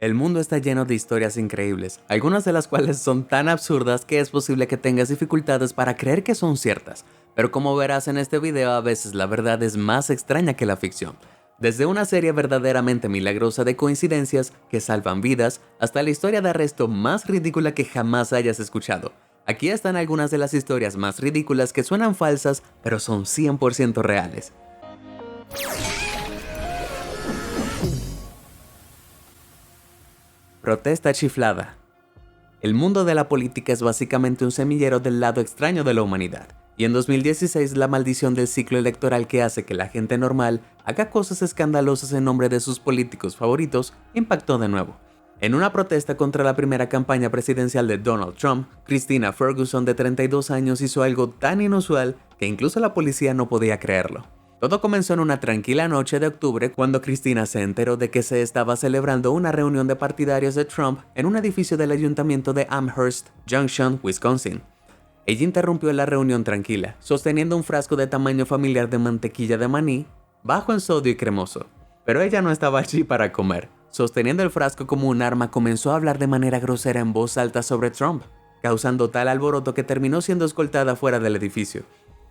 El mundo está lleno de historias increíbles, algunas de las cuales son tan absurdas que es posible que tengas dificultades para creer que son ciertas, pero como verás en este video a veces la verdad es más extraña que la ficción. Desde una serie verdaderamente milagrosa de coincidencias que salvan vidas, hasta la historia de arresto más ridícula que jamás hayas escuchado. Aquí están algunas de las historias más ridículas que suenan falsas, pero son 100% reales. Protesta chiflada. El mundo de la política es básicamente un semillero del lado extraño de la humanidad, y en 2016 la maldición del ciclo electoral que hace que la gente normal haga cosas escandalosas en nombre de sus políticos favoritos impactó de nuevo. En una protesta contra la primera campaña presidencial de Donald Trump, Christina Ferguson de 32 años hizo algo tan inusual que incluso la policía no podía creerlo. Todo comenzó en una tranquila noche de octubre cuando Christina se enteró de que se estaba celebrando una reunión de partidarios de Trump en un edificio del ayuntamiento de Amherst Junction, Wisconsin. Ella interrumpió la reunión tranquila, sosteniendo un frasco de tamaño familiar de mantequilla de maní, bajo en sodio y cremoso. Pero ella no estaba allí para comer. Sosteniendo el frasco como un arma, comenzó a hablar de manera grosera en voz alta sobre Trump, causando tal alboroto que terminó siendo escoltada fuera del edificio.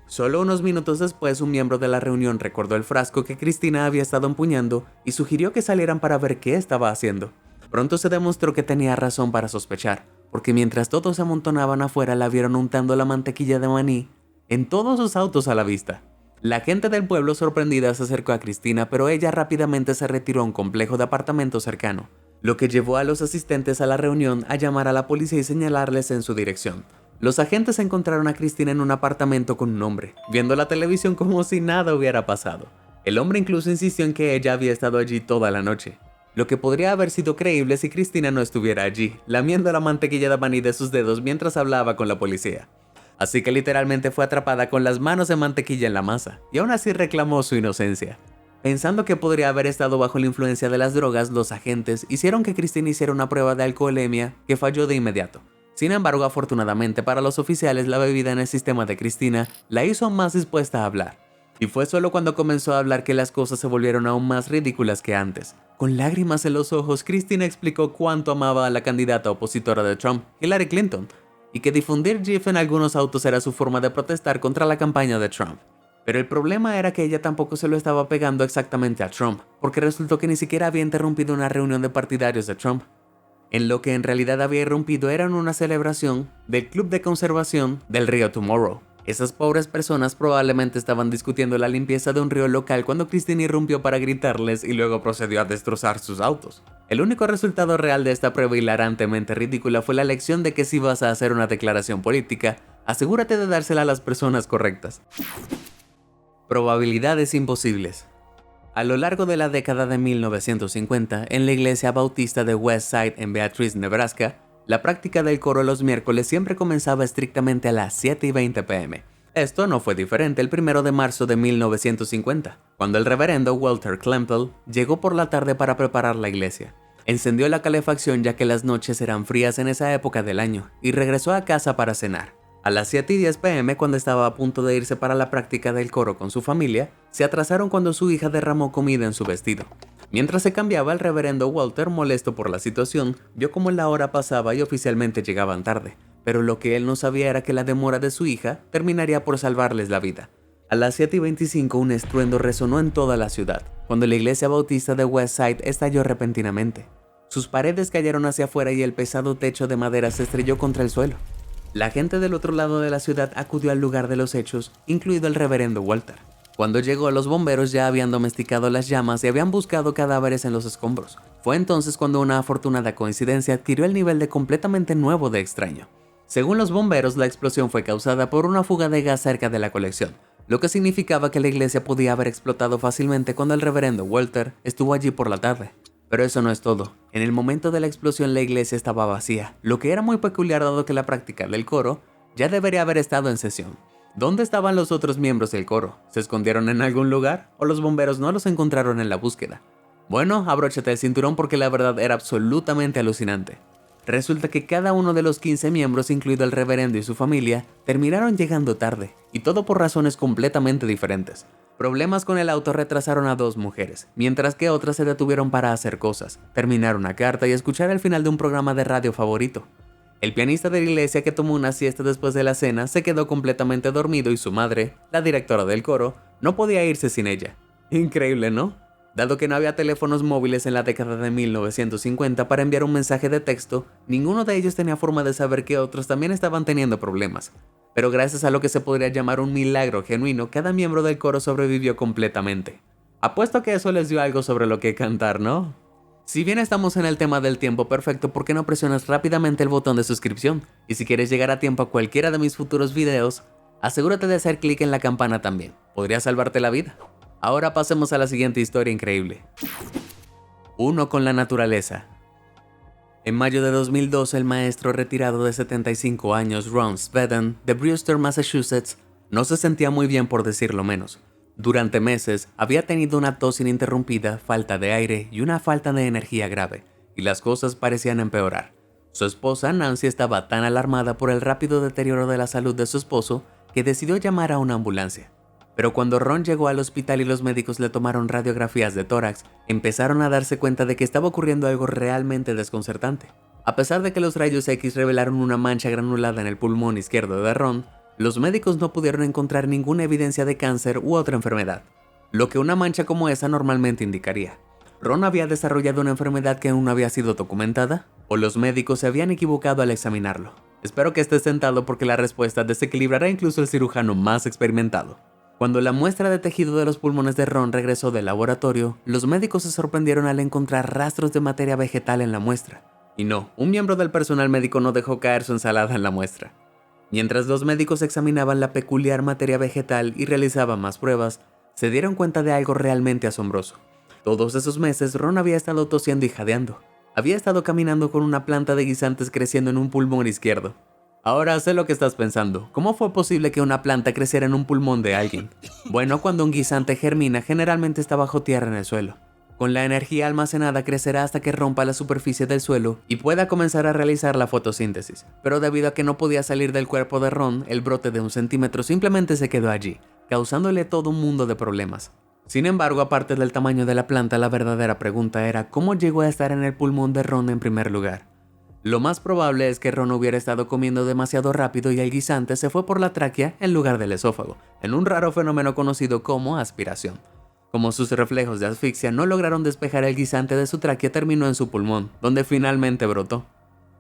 Solo unos minutos después, un miembro de la reunión recordó el frasco que Christina había estado empuñando y sugirió que salieran para ver qué estaba haciendo. Pronto se demostró que tenía razón para sospechar, porque mientras todos se amontonaban afuera la vieron untando la mantequilla de maní en todos sus autos a la vista. La gente del pueblo sorprendida se acercó a Christina, pero ella rápidamente se retiró a un complejo de apartamentos cercano, lo que llevó a los asistentes a la reunión a llamar a la policía y señalarles en su dirección. Los agentes encontraron a Christina en un apartamento con un hombre, viendo la televisión como si nada hubiera pasado. El hombre incluso insistió en que ella había estado allí toda la noche, lo que podría haber sido creíble si Christina no estuviera allí, lamiendo la mantequilla de maní de sus dedos mientras hablaba con la policía. Así que literalmente fue atrapada con las manos de mantequilla en la masa, y aún así reclamó su inocencia. Pensando que podría haber estado bajo la influencia de las drogas, los agentes hicieron que Christina hiciera una prueba de alcoholemia que falló de inmediato. Sin embargo, afortunadamente para los oficiales, la bebida en el sistema de Christina la hizo más dispuesta a hablar. Y fue solo cuando comenzó a hablar que las cosas se volvieron aún más ridículas que antes. Con lágrimas en los ojos, Christina explicó cuánto amaba a la candidata opositora de Trump, Hillary Clinton, y que difundir GIF en algunos autos era su forma de protestar contra la campaña de Trump. Pero el problema era que ella tampoco se lo estaba pegando exactamente a Trump, porque resultó que ni siquiera había interrumpido una reunión de partidarios de Trump. En lo que en realidad había irrumpido era en una celebración del Club de Conservación del río Tomorrow. Esas pobres personas probablemente estaban discutiendo la limpieza de un río local cuando Christine irrumpió para gritarles y luego procedió a destrozar sus autos. El único resultado real de esta prueba hilarantemente ridícula fue la lección de que si vas a hacer una declaración política, asegúrate de dársela a las personas correctas. Probabilidades imposibles. A lo largo de la década de 1950, en la iglesia bautista de Westside en Beatrice, Nebraska, la práctica del coro los miércoles siempre comenzaba estrictamente a las 7:20 p.m. Esto no fue diferente el 1 de marzo de 1950, cuando el reverendo Walter Klempel llegó por la tarde para preparar la iglesia. Encendió la calefacción ya que las noches eran frías en esa época del año y regresó a casa para cenar. A las 7:10 p.m., cuando estaba a punto de irse para la práctica del coro con su familia, se atrasaron cuando su hija derramó comida en su vestido. Mientras se cambiaba, el reverendo Walter, molesto por la situación, vio cómo la hora pasaba y oficialmente llegaban tarde, pero lo que él no sabía era que la demora de su hija terminaría por salvarles la vida. A las 7:25 un estruendo resonó en toda la ciudad, cuando la iglesia bautista de Westside estalló repentinamente. Sus paredes cayeron hacia afuera y el pesado techo de madera se estrelló contra el suelo. La gente del otro lado de la ciudad acudió al lugar de los hechos, incluido el reverendo Walter. Cuando llegó, los bomberos ya habían domesticado las llamas y habían buscado cadáveres en los escombros. Fue entonces cuando una afortunada coincidencia adquirió el nivel de completamente nuevo de extraño. Según los bomberos, la explosión fue causada por una fuga de gas cerca de la colección, lo que significaba que la iglesia podía haber explotado fácilmente cuando el reverendo Walter estuvo allí por la tarde. Pero eso no es todo. En el momento de la explosión la iglesia estaba vacía, lo que era muy peculiar dado que la práctica del coro ya debería haber estado en sesión. ¿Dónde estaban los otros miembros del coro? ¿Se escondieron en algún lugar? ¿O los bomberos no los encontraron en la búsqueda? Bueno, abróchate el cinturón porque la verdad era absolutamente alucinante. Resulta que cada uno de los 15 miembros, incluido el reverendo y su familia, terminaron llegando tarde, y todo por razones completamente diferentes. Problemas con el auto retrasaron a 2 mujeres, mientras que otras se detuvieron para hacer cosas, terminar una carta y escuchar el final de un programa de radio favorito. El pianista de la iglesia que tomó una siesta después de la cena se quedó completamente dormido y su madre, la directora del coro, no podía irse sin ella. Increíble, ¿no? Dado que no había teléfonos móviles en la década de 1950 para enviar un mensaje de texto, ninguno de ellos tenía forma de saber que otros también estaban teniendo problemas. Pero gracias a lo que se podría llamar un milagro genuino, cada miembro del coro sobrevivió completamente. Apuesto que eso les dio algo sobre lo que cantar, ¿no? Si bien estamos en el tema del tiempo perfecto, ¿por qué no presionas rápidamente el botón de suscripción? Y si quieres llegar a tiempo a cualquiera de mis futuros videos, asegúrate de hacer clic en la campana también. Podría salvarte la vida. Ahora pasemos a la siguiente historia increíble. Uno con la naturaleza. En mayo de 2012, el maestro retirado de 75 años Ron Sveden, de Brewster, Massachusetts, no se sentía muy bien, por decirlo menos. Durante meses había tenido una tos ininterrumpida, falta de aire y una falta de energía grave, y las cosas parecían empeorar. Su esposa Nancy estaba tan alarmada por el rápido deterioro de la salud de su esposo que decidió llamar a una ambulancia. Pero cuando Ron llegó al hospital y los médicos le tomaron radiografías de tórax, empezaron a darse cuenta de que estaba ocurriendo algo realmente desconcertante. A pesar de que los rayos X revelaron una mancha granulada en el pulmón izquierdo de Ron, los médicos no pudieron encontrar ninguna evidencia de cáncer u otra enfermedad, lo que una mancha como esa normalmente indicaría. ¿Ron había desarrollado una enfermedad que aún no había sido documentada? ¿O los médicos se habían equivocado al examinarlo? Espero que estés sentado porque la respuesta desequilibrará incluso al cirujano más experimentado. Cuando la muestra de tejido de los pulmones de Ron regresó del laboratorio, los médicos se sorprendieron al encontrar rastros de materia vegetal en la muestra. Y no, un miembro del personal médico no dejó caer su ensalada en la muestra. Mientras los médicos examinaban la peculiar materia vegetal y realizaban más pruebas, se dieron cuenta de algo realmente asombroso. Todos esos meses Ron había estado tosiendo y jadeando. Había estado caminando con una planta de guisantes creciendo en un pulmón izquierdo. Ahora sé lo que estás pensando. ¿Cómo fue posible que una planta creciera en un pulmón de alguien? Bueno, cuando un guisante germina, generalmente está bajo tierra en el suelo. Con la energía almacenada crecerá hasta que rompa la superficie del suelo y pueda comenzar a realizar la fotosíntesis. Pero debido a que no podía salir del cuerpo de Ron, el brote de 1 centímetro simplemente se quedó allí, causándole todo un mundo de problemas. Sin embargo, aparte del tamaño de la planta, la verdadera pregunta era ¿cómo llegó a estar en el pulmón de Ron en primer lugar? Lo más probable es que Ron hubiera estado comiendo demasiado rápido y el guisante se fue por la tráquea en lugar del esófago, en un raro fenómeno conocido como aspiración. Como sus reflejos de asfixia no lograron despejar el guisante de su tráquea, terminó en su pulmón, donde finalmente brotó.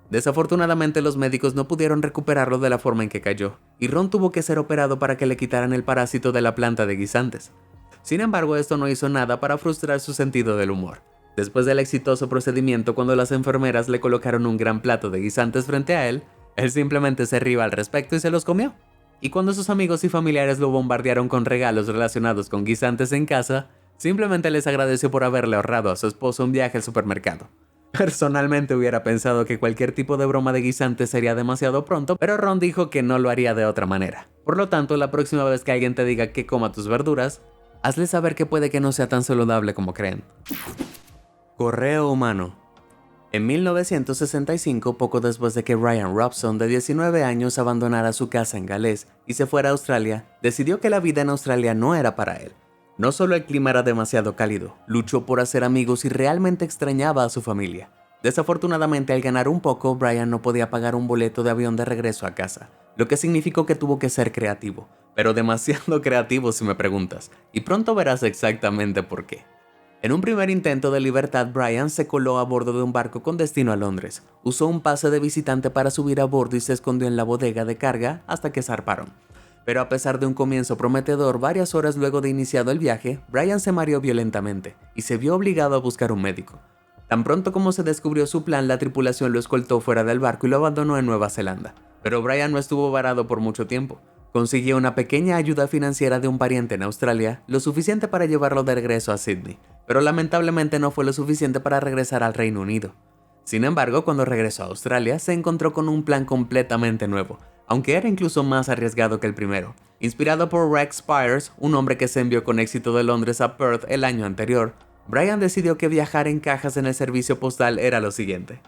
Desafortunadamente los médicos no pudieron recuperarlo de la forma en que cayó, y Ron tuvo que ser operado para que le quitaran el parásito de la planta de guisantes. Sin embargo, esto no hizo nada para frustrar su sentido del humor. Después del exitoso procedimiento, cuando las enfermeras le colocaron un gran plato de guisantes frente a él simplemente se rió al respecto y se los comió. Y cuando sus amigos y familiares lo bombardearon con regalos relacionados con guisantes en casa, simplemente les agradeció por haberle ahorrado a su esposo un viaje al supermercado. Personalmente hubiera pensado que cualquier tipo de broma de guisantes sería demasiado pronto, pero Ron dijo que no lo haría de otra manera. Por lo tanto, la próxima vez que alguien te diga que coma tus verduras, hazle saber que puede que no sea tan saludable como creen. Correo humano. En 1965, poco después de que Ryan Robson, de 19 años, abandonara su casa en Gales y se fuera a Australia, decidió que la vida en Australia no era para él. No solo el clima era demasiado cálido, luchó por hacer amigos y realmente extrañaba a su familia. Desafortunadamente, al ganar un poco, Brian no podía pagar un boleto de avión de regreso a casa, lo que significó que tuvo que ser creativo, pero demasiado creativo si me preguntas, y pronto verás exactamente por qué. En un primer intento de libertad, Brian se coló a bordo de un barco con destino a Londres. Usó un pase de visitante para subir a bordo y se escondió en la bodega de carga hasta que zarparon. Pero a pesar de un comienzo prometedor, varias horas luego de iniciado el viaje, Brian se mareó violentamente y se vio obligado a buscar un médico. Tan pronto como se descubrió su plan, la tripulación lo escoltó fuera del barco y lo abandonó en Nueva Zelanda. Pero Brian no estuvo varado por mucho tiempo. Consiguió una pequeña ayuda financiera de un pariente en Australia, lo suficiente para llevarlo de regreso a Sydney, pero lamentablemente no fue lo suficiente para regresar al Reino Unido. Sin embargo, cuando regresó a Australia, se encontró con un plan completamente nuevo, aunque era incluso más arriesgado que el primero. Inspirado por Rex Spires, un hombre que se envió con éxito de Londres a Perth el año anterior, Brian decidió que viajar en cajas en el servicio postal era lo siguiente.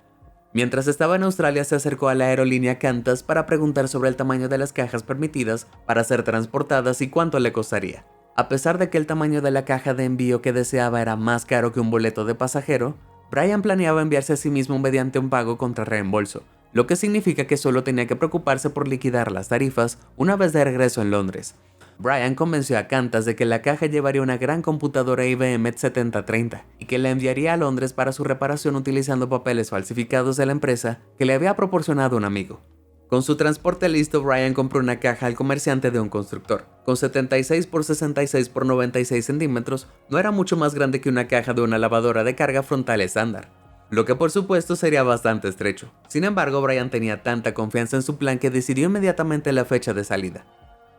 Mientras estaba en Australia, se acercó a la aerolínea Qantas para preguntar sobre el tamaño de las cajas permitidas para ser transportadas y cuánto le costaría. A pesar de que el tamaño de la caja de envío que deseaba era más caro que un boleto de pasajero, Brian planeaba enviarse a sí mismo mediante un pago contra reembolso, lo que significa que solo tenía que preocuparse por liquidar las tarifas una vez de regreso en Londres. Brian convenció a Qantas de que la caja llevaría una gran computadora IBM 7030 y que la enviaría a Londres para su reparación utilizando papeles falsificados de la empresa que le había proporcionado un amigo. Con su transporte listo, Brian compró una caja al comerciante de un constructor. Con 76 por 66 por 96 centímetros, no era mucho más grande que una caja de una lavadora de carga frontal estándar, lo que por supuesto sería bastante estrecho. Sin embargo, Brian tenía tanta confianza en su plan que decidió inmediatamente la fecha de salida.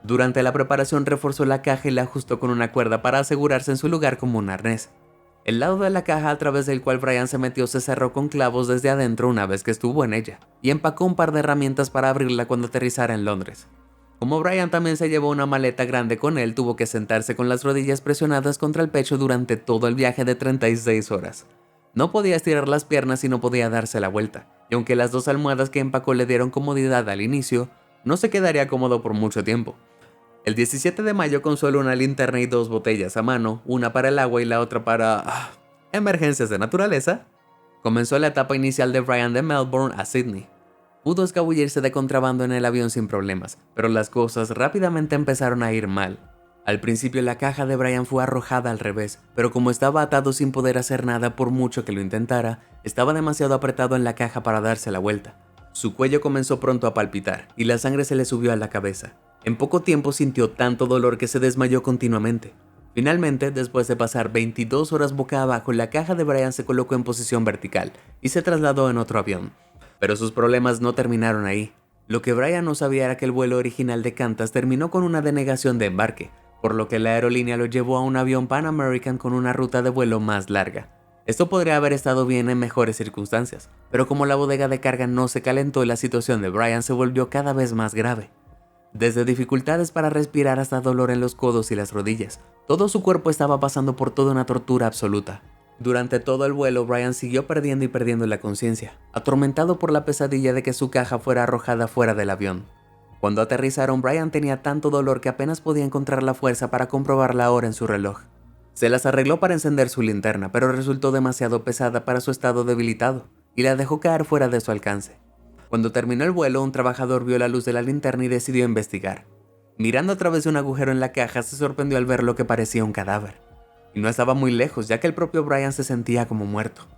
Durante la preparación reforzó la caja y la ajustó con una cuerda para asegurarse en su lugar como un arnés. El lado de la caja a través del cual Brian se metió se cerró con clavos desde adentro una vez que estuvo en ella, y empacó un par de herramientas para abrirla cuando aterrizara en Londres. Como Brian también se llevó una maleta grande con él, tuvo que sentarse con las rodillas presionadas contra el pecho durante todo el viaje de 36 horas. No podía estirar las piernas y no podía darse la vuelta, y aunque las 2 almohadas que empacó le dieron comodidad al inicio, no se quedaría cómodo por mucho tiempo. El 17 de mayo, con solo una linterna y 2 botellas a mano, una para el agua y la otra para emergencias de naturaleza, comenzó la etapa inicial de Brian de Melbourne a Sydney. Pudo escabullirse de contrabando en el avión sin problemas, pero las cosas rápidamente empezaron a ir mal. Al principio la caja de Brian fue arrojada al revés, pero como estaba atado sin poder hacer nada por mucho que lo intentara, estaba demasiado apretado en la caja para darse la vuelta. Su cuello comenzó pronto a palpitar y la sangre se le subió a la cabeza. En poco tiempo sintió tanto dolor que se desmayó continuamente. Finalmente, después de pasar 22 horas boca abajo, la caja de Brian se colocó en posición vertical y se trasladó en otro avión. Pero sus problemas no terminaron ahí. Lo que Brian no sabía era que el vuelo original de Qantas terminó con una denegación de embarque, por lo que la aerolínea lo llevó a un avión Pan American con una ruta de vuelo más larga. Esto podría haber estado bien en mejores circunstancias, pero como la bodega de carga no se calentó, la situación de Brian se volvió cada vez más grave. Desde dificultades para respirar hasta dolor en los codos y las rodillas, todo su cuerpo estaba pasando por toda una tortura absoluta. Durante todo el vuelo, Brian siguió perdiendo y perdiendo la conciencia, atormentado por la pesadilla de que su caja fuera arrojada fuera del avión. Cuando aterrizaron, Brian tenía tanto dolor que apenas podía encontrar la fuerza para comprobar la hora en su reloj. Se las arregló para encender su linterna, pero resultó demasiado pesada para su estado debilitado, y la dejó caer fuera de su alcance. Cuando terminó el vuelo, un trabajador vio la luz de la linterna y decidió investigar. Mirando a través de un agujero en la caja, se sorprendió al ver lo que parecía un cadáver. Y no estaba muy lejos, ya que el propio Brian se sentía como muerto.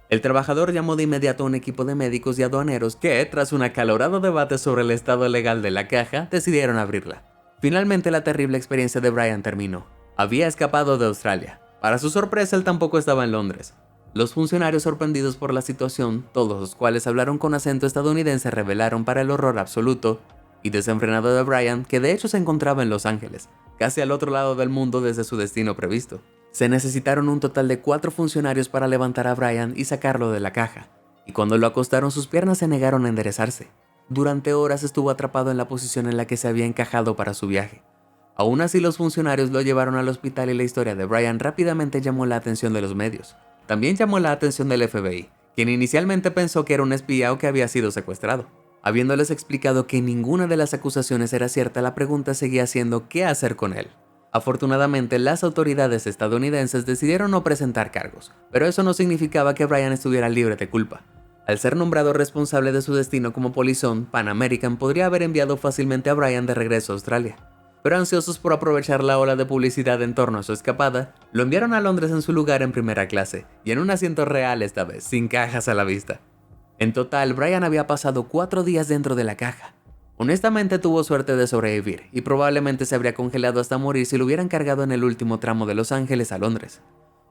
El trabajador llamó de inmediato a un equipo de médicos y aduaneros que, tras un acalorado debate sobre el estado legal de la caja, decidieron abrirla. Finalmente, la terrible experiencia de Brian terminó. Había escapado de Australia. Para su sorpresa, él tampoco estaba en Londres. Los funcionarios, sorprendidos por la situación, todos los cuales hablaron con acento estadounidense, revelaron para el horror absoluto y desenfrenado de Brian que de hecho se encontraba en Los Ángeles, casi al otro lado del mundo desde su destino previsto. Se necesitaron un total de 4 funcionarios para levantar a Brian y sacarlo de la caja, y cuando lo acostaron sus piernas se negaron a enderezarse. Durante horas estuvo atrapado en la posición en la que se había encajado para su viaje. Aún así, los funcionarios lo llevaron al hospital y la historia de Brian rápidamente llamó la atención de los medios. También llamó la atención del FBI, quien inicialmente pensó que era un espía o que había sido secuestrado. Habiéndoles explicado que ninguna de las acusaciones era cierta, la pregunta seguía siendo ¿qué hacer con él? Afortunadamente, las autoridades estadounidenses decidieron no presentar cargos, pero eso no significaba que Brian estuviera libre de culpa. Al ser nombrado responsable de su destino como polizón, Pan American podría haber enviado fácilmente a Brian de regreso a Australia. Pero ansiosos por aprovechar la ola de publicidad en torno a su escapada, lo enviaron a Londres en su lugar en primera clase, y en un asiento real esta vez, sin cajas a la vista. En total, Brian había pasado 4 días dentro de la caja. Honestamente tuvo suerte de sobrevivir, y probablemente se habría congelado hasta morir si lo hubieran cargado en el último tramo de Los Ángeles a Londres.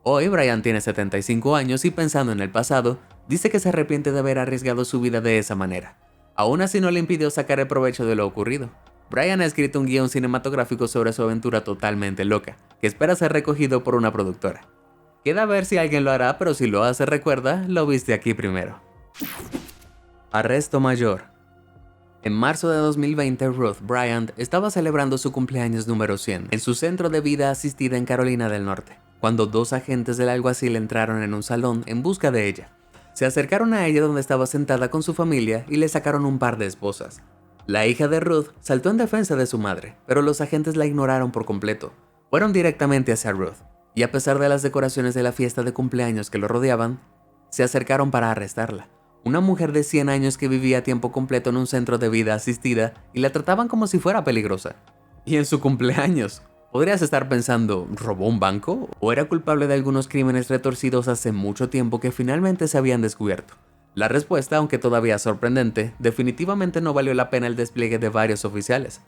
Hoy Brian tiene 75 años y pensando en el pasado, dice que se arrepiente de haber arriesgado su vida de esa manera. Aún así no le impidió sacar el provecho de lo ocurrido. Brian ha escrito un guión cinematográfico sobre su aventura totalmente loca, que espera ser recogido por una productora. Queda ver si alguien lo hará, pero si lo hace, recuerda, lo viste aquí primero. Arresto mayor. En marzo de 2020, Ruth Bryant estaba celebrando su cumpleaños número 100 en su centro de vida asistida en Carolina del Norte, cuando 2 agentes del alguacil entraron en un salón en busca de ella. Se acercaron a ella donde estaba sentada con su familia y le sacaron un par de esposas. La hija de Ruth saltó en defensa de su madre, pero los agentes la ignoraron por completo. fueron directamente hacia Ruth, y a pesar de las decoraciones de la fiesta de cumpleaños que lo rodeaban, se acercaron para arrestarla. Una mujer de 100 años que vivía a tiempo completo en un centro de vida asistida y la trataban como si fuera peligrosa. Y en su cumpleaños. Podrías estar pensando, ¿robó un banco? ¿O era culpable de algunos crímenes retorcidos hace mucho tiempo que finalmente se habían descubierto? La respuesta, aunque todavía sorprendente, definitivamente no valió la pena el despliegue de varios oficiales.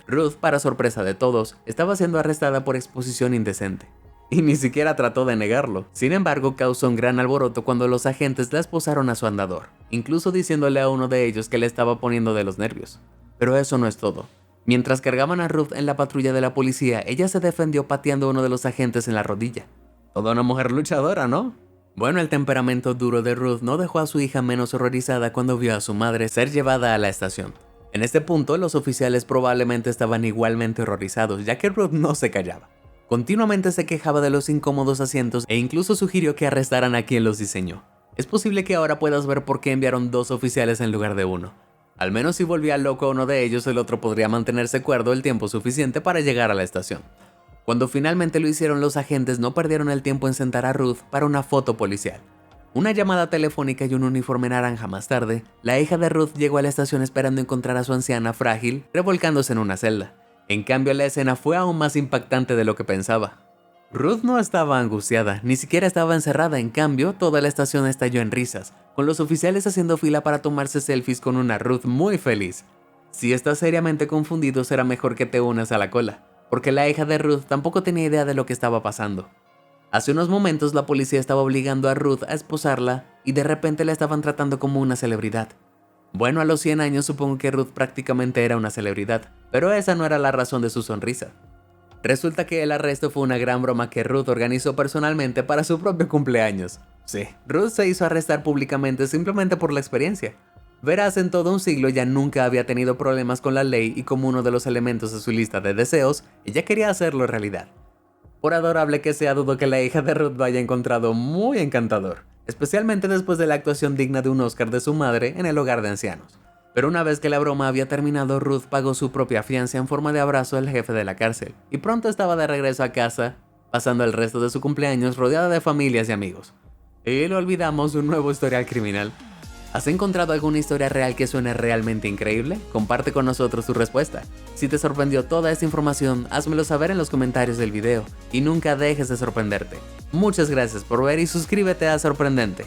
Ruth, para sorpresa de todos, estaba siendo arrestada por exposición indecente. Y ni siquiera trató de negarlo. Sin embargo, causó un gran alboroto cuando los agentes la esposaron a su andador, incluso diciéndole a uno de ellos que le estaba poniendo de los nervios. Pero eso no es todo. Mientras cargaban a Ruth en la patrulla de la policía, ella se defendió pateando a uno de los agentes en la rodilla. Toda una mujer luchadora, ¿no? Bueno, el temperamento duro de Ruth no dejó a su hija menos horrorizada cuando vio a su madre ser llevada a la estación. En este punto, los oficiales probablemente estaban igualmente horrorizados, ya que Ruth no se callaba. Continuamente se quejaba de los incómodos asientos e incluso sugirió que arrestaran a quien los diseñó. Es posible que ahora puedas ver por qué enviaron 2 oficiales en lugar de 1. Al menos si volvía loco a uno de ellos, el otro podría mantenerse cuerdo el tiempo suficiente para llegar a la estación. Cuando finalmente lo hicieron, los agentes no perdieron el tiempo en sentar a Ruth para una foto policial. Una llamada telefónica y un uniforme naranja más tarde, la hija de Ruth llegó a la estación esperando encontrar a su anciana frágil revolcándose en una celda. En cambio, la escena fue aún más impactante de lo que pensaba. Ruth no estaba angustiada, ni siquiera estaba encerrada. En cambio, toda la estación estalló en risas, con los oficiales haciendo fila para tomarse selfies con una Ruth muy feliz. Si estás seriamente confundido, será mejor que te unas a la cola, porque la hija de Ruth tampoco tenía idea de lo que estaba pasando. Hace unos momentos la policía estaba obligando a Ruth a esposarla y de repente la estaban tratando como una celebridad. Bueno, a los 100 años supongo que Ruth prácticamente era una celebridad, pero esa no era la razón de su sonrisa. Resulta que el arresto fue una gran broma que Ruth organizó personalmente para su propio cumpleaños. Sí, Ruth se hizo arrestar públicamente simplemente por la experiencia. Verás, en todo un siglo ya nunca había tenido problemas con la ley y como uno de los elementos de su lista de deseos, ella quería hacerlo realidad. Por adorable que sea, dudo que la hija de Ruth lo haya encontrado muy encantador, especialmente después de la actuación digna de un Oscar de su madre en el hogar de ancianos. Pero una vez que la broma había terminado, Ruth pagó su propia fianza en forma de abrazo al jefe de la cárcel, y pronto estaba de regreso a casa, pasando el resto de su cumpleaños rodeada de familias y amigos. Y lo olvidamos de un nuevo historial criminal. ¿Has encontrado alguna historia real que suene realmente increíble? Comparte con nosotros tu respuesta. Si te sorprendió toda esta información, házmelo saber en los comentarios del video y nunca dejes de sorprenderte. Muchas gracias por ver y suscríbete a Sorprendente.